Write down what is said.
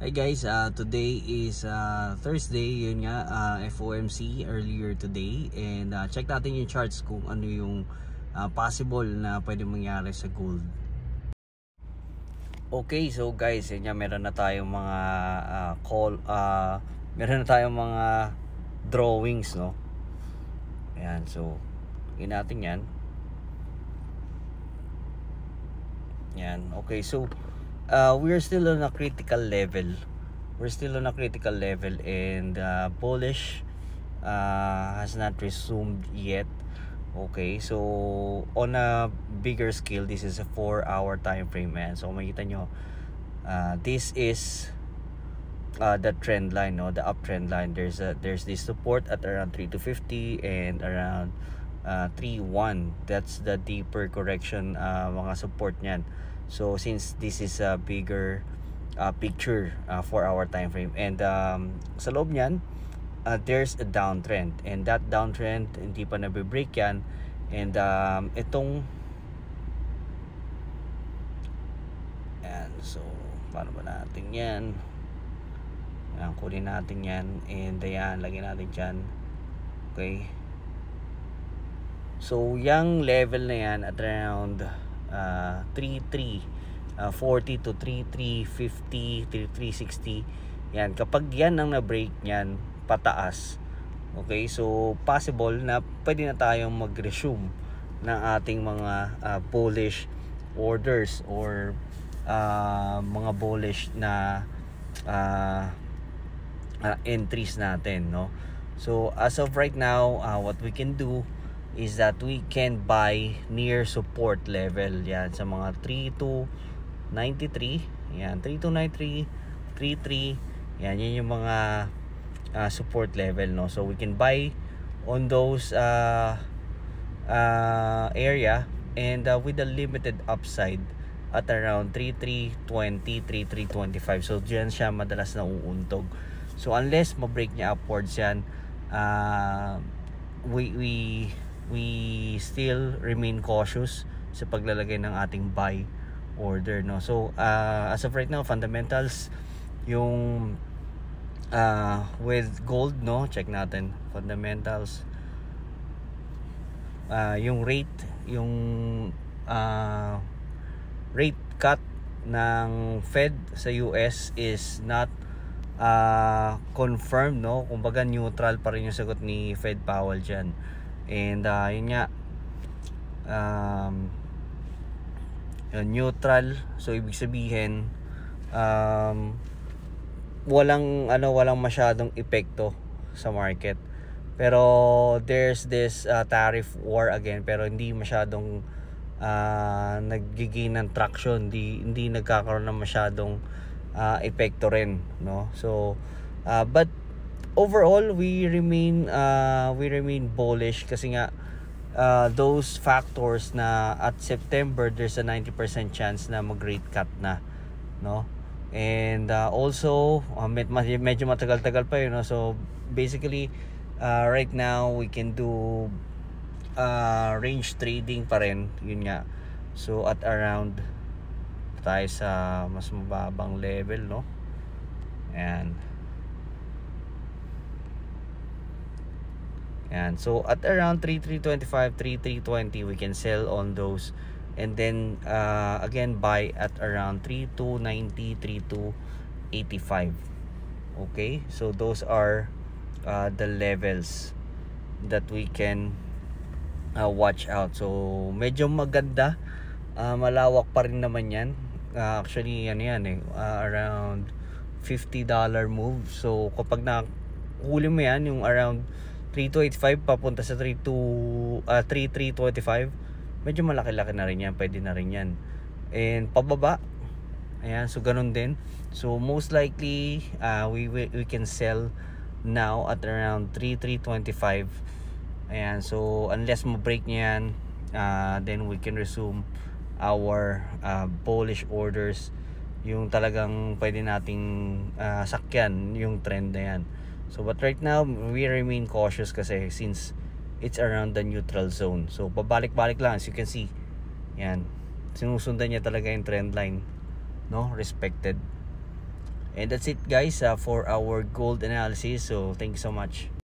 Hi guys, today is Thursday, yun nga, FOMC earlier today, and check natin yung charts kung ano yung possible na pwede mangyari sa gold. Okay, so guys, yun nga, meron na tayong mga meron na tayong mga drawings, no? Ayan, so yun natin yan. Yan, okay, so we're still on a critical level. And bullish has not resumed yet. Okay, so on a bigger scale, this is a 4-hour time frame, man. So makita nyo, this is the trend line, no, the uptrend line. There's this support at around 3250 and around 31. That's the deeper correction, mga support niyan. So since this is a bigger picture, 4-hour time frame, and sa loob niyan, there's a downtrend, and that downtrend hindi pa nabe-break yan, and itong and so paano ba natin yan? Ayan, kunin natin yan, and ayan, lagyan natin dyan. Okay, so yung level na yan at around 3340 to 3350, 3360. Yan, kapag yan ang na-break niyan pataas, okay, so possible na pwede na tayong mag-resume ng ating mga bullish orders or mga bullish na entries natin, no? So as of right now, what we can do is that we can buy near support level, yan, sa mga 3293, yan, 3293, 33, yan, yun yung mga support level, no? So we can buy on those area, and with a limited upside at around 3320, 3325. So diyan siya madalas na uuntog. So unless ma-break niya upwards yan, we still remain cautious sa paglalagay ng ating buy order, no? So as of right now, fundamentals, yung with gold, no, check natin fundamentals, yung rate cut ng Fed sa US is not confirmed, no? Kumbaga neutral pa rin yung sagot ni Fed Powell dyan. And yun nga, neutral, so ibig sabihin walang masyadong epekto sa market. Pero there's this tariff war again, pero hindi masyadong nagiging ng traction, hindi nagkakaroon ng masyadong epekto rin, no? So but overall, we remain bullish kasi nga those factors na at September there's a 90% chance na mag-rate cut na, no? And also medyo matagal-tagal pa yun, no? So basically right now we can do range trading pa rin, yun nga. So at around tayo sa mas mababang level, no? Ayan. And so at around 3325, 3320, we can sell on those, and then again buy at around 3290, 3285. Okay, so those are the levels that we can watch out. So medyo maganda, malawak pa rin naman yan. Actually ano yan, around $50 move. So kapag nahuli mo yan, yung around 3285 papunta sa 3325, medyo malaki-laki na rin yan, pwede na rin yan. And pababa, ayan, so ganun din. So most likely we can sell now at around 3325. Ayan, so unless ma-break niya yan, then we can resume our bullish orders, yung talagang pwede nating sakyan yung trend na yan. So but right now we remain cautious kasi since it's around the neutral zone. So pabalik-balik lang, as you can see. Yan, sinusundan niya talaga yung trend line, no? Respected. And that's it guys, for our gold analysis. So thank you so much.